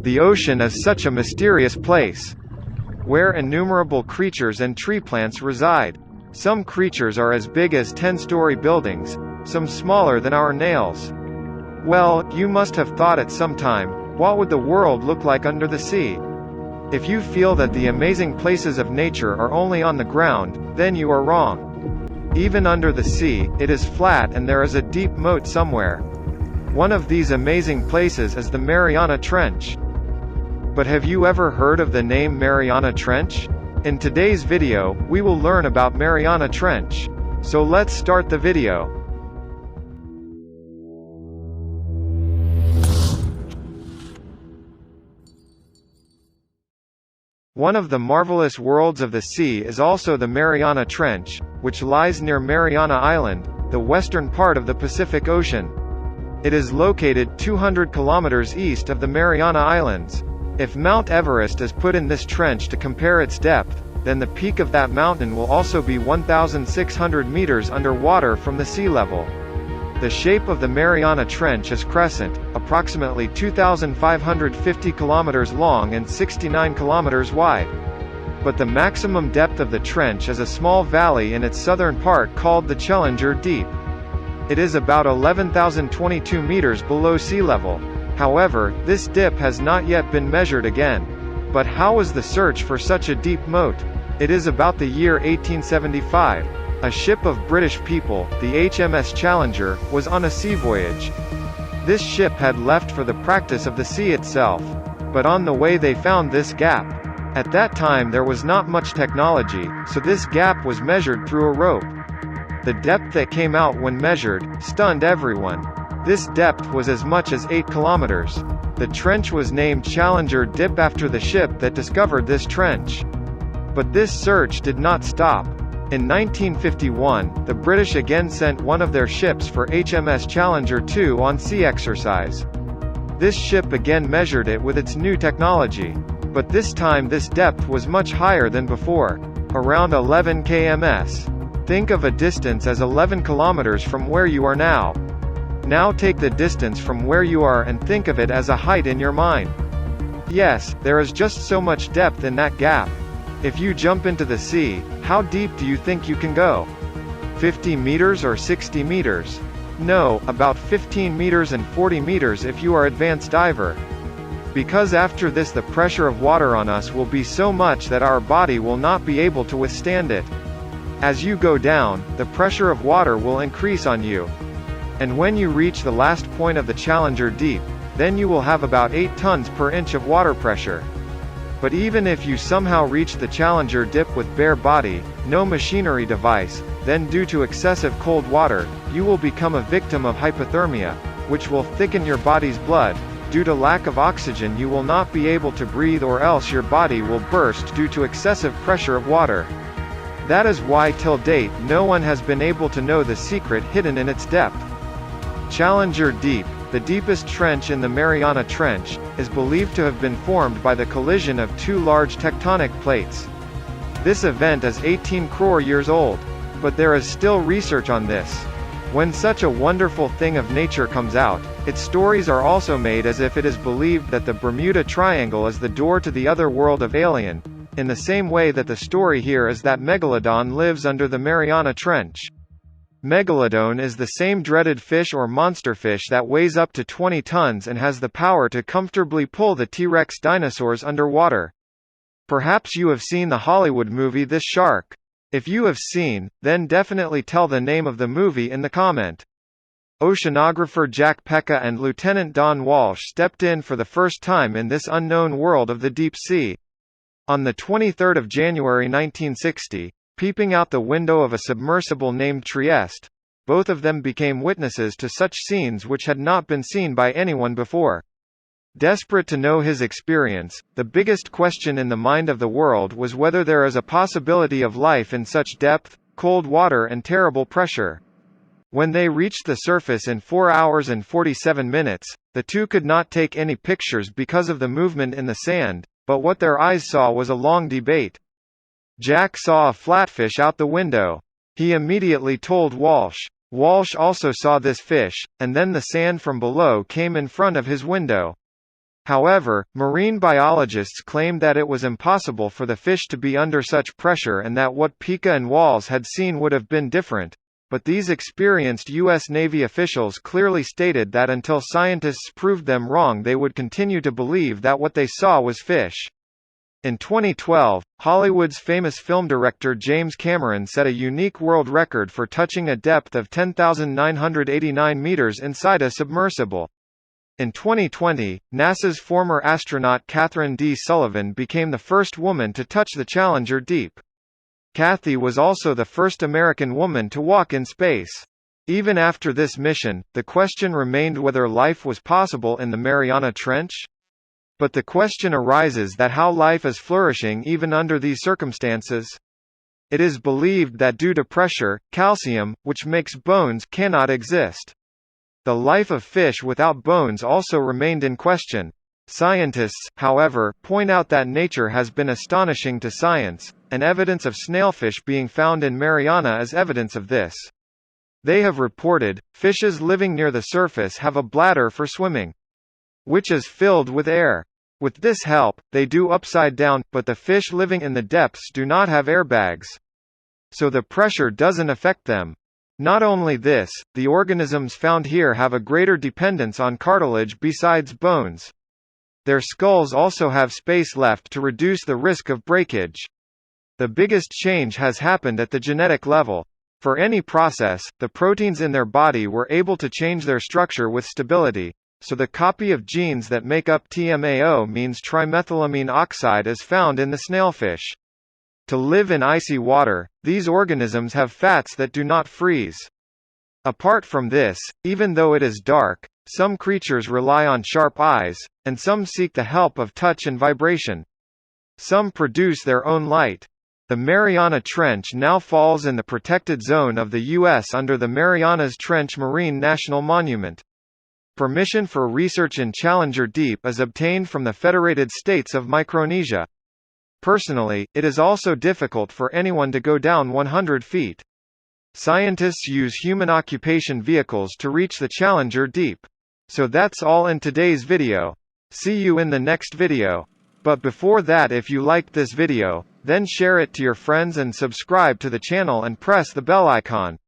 The ocean is such a mysterious place, where innumerable creatures and tree plants reside. Some creatures are as big as 10-story buildings, some smaller than our nails. Well, you must have thought at some time, what would the world look like under the sea? If you feel that the amazing places of nature are only on the ground, then you are wrong. Even under the sea, it is flat and there is a deep moat somewhere. One of these amazing places is the Mariana Trench. But have you ever heard of the name Mariana Trench? In today's video, we will learn about Mariana Trench. So let's start the video. One of the marvelous worlds of the sea is also the Mariana Trench, which lies near Mariana Island, the western part of the Pacific Ocean. It is located 200 kilometers east of the Mariana Islands. If Mount Everest is put in this trench to compare its depth, then the peak of that mountain will also be 1,600 meters underwater from the sea level. The shape of the Mariana Trench is crescent, approximately 2,550 kilometers long and 69 kilometers wide. But the maximum depth of the trench is a small valley in its southern part called the Challenger Deep. It is about 11,022 meters below sea level. However, this dip has not yet been measured again. But how was the search for such a deep moat? It is about the year 1875. A ship of British people, the HMS Challenger, was on a sea voyage. This ship had left for the practice of the sea itself. But on the way they found this gap. At that time there was not much technology, so this gap was measured through a rope. The depth that came out when measured stunned everyone. This depth was as much as 8 kilometers. The trench was named Challenger Deep after the ship that discovered this trench. But this search did not stop. In 1951, the British again sent one of their ships for HMS Challenger 2 on sea exercise. This ship again measured it with its new technology. But this time this depth was much higher than before, around 11 kms. Think of a distance as 11 kilometers from where you are now. Now take the distance from where you are and think of it as a height in your mind. Yes, there is just so much depth in that gap. If you jump into the sea, how deep do you think you can go? 50 meters or 60 meters? No, about 15 meters and 40 meters if you are an advanced diver. Because after this the pressure of water on us will be so much that our body will not be able to withstand it. As you go down, the pressure of water will increase on you. And when you reach the last point of the Challenger Deep, then you will have about 8 tons per inch of water pressure. But even if you somehow reach the Challenger Deep with bare body, no machinery device, then due to excessive cold water, you will become a victim of hypothermia, which will thicken your body's blood. Due to lack of oxygen you will not be able to breathe, or else your body will burst due to excessive pressure of water. That is why till date no one has been able to know the secret hidden in its depth. Challenger Deep, the deepest trench in the Mariana Trench, is believed to have been formed by the collision of two large tectonic plates. This event is 18 crore years old. But there is still research on this. When such a wonderful thing of nature comes out, its stories are also made as if it is believed that the Bermuda Triangle is the door to the other world of alien, in the same way that the story here is that Megalodon lives under the Mariana Trench. Megalodon is the same dreaded fish or monster fish that weighs up to 20 tons and has the power to comfortably pull the T-Rex dinosaurs underwater. Perhaps you have seen the Hollywood movie This Shark. If you have seen, then definitely tell the name of the movie in the comment. Oceanographer Jack Pecca and Lieutenant Don Walsh stepped in for the first time in this unknown world of the deep sea. On the 23rd of January 1960, peeping out the window of a submersible named Trieste, both of them became witnesses to such scenes which had not been seen by anyone before. Desperate to know his experience, the biggest question in the mind of the world was whether there is a possibility of life in such depth, cold water and terrible pressure. When they reached the surface in 4 hours and 47 minutes, the two could not take any pictures because of the movement in the sand, but what their eyes saw was a long debate. Jack saw a flatfish out the window. He immediately told Walsh. Walsh also saw this fish, and then the sand from below came in front of his window. However, marine biologists claimed that it was impossible for the fish to be under such pressure and that what Pica and Walls had seen would have been different, but these experienced U.S. Navy officials clearly stated that until scientists proved them wrong they would continue to believe that what they saw was fish. In 2012, Hollywood's famous film director James Cameron set a unique world record for touching a depth of 10,989 meters inside a submersible. In 2020, NASA's former astronaut Catherine D. Sullivan became the first woman to touch the Challenger Deep. Kathy was also the first American woman to walk in space. Even after this mission, the question remained whether life was possible in the Mariana Trench. But the question arises that how life is flourishing even under these circumstances. It is believed that due to pressure, calcium, which makes bones, cannot exist. The life of fish without bones also remained in question. Scientists, however, point out that nature has been astonishing to science, and evidence of snailfish being found in Mariana is evidence of this. They have reported, fishes living near the surface have a bladder for swimming, which is filled with air. With this help, they do upside down, but the fish living in the depths do not have airbags. So the pressure doesn't affect them. Not only this, the organisms found here have a greater dependence on cartilage besides bones. Their skulls also have space left to reduce the risk of breakage. The biggest change has happened at the genetic level. For any process, the proteins in their body were able to change their structure with stability. So the copy of genes that make up TMAO means trimethylamine oxide is found in the snailfish. To live in icy water, these organisms have fats that do not freeze. Apart from this, even though it is dark, some creatures rely on sharp eyes, and some seek the help of touch and vibration. Some produce their own light. The Mariana Trench now falls in the protected zone of the U.S. under the Marianas Trench Marine National Monument. Permission for research in Challenger Deep is obtained from the Federated States of Micronesia. Personally, it is also difficult for anyone to go down 100 feet. Scientists use human occupation vehicles to reach the Challenger Deep. So that's all in today's video. See you in the next video. But before that, if you liked this video, then share it to your friends and subscribe to the channel and press the bell icon.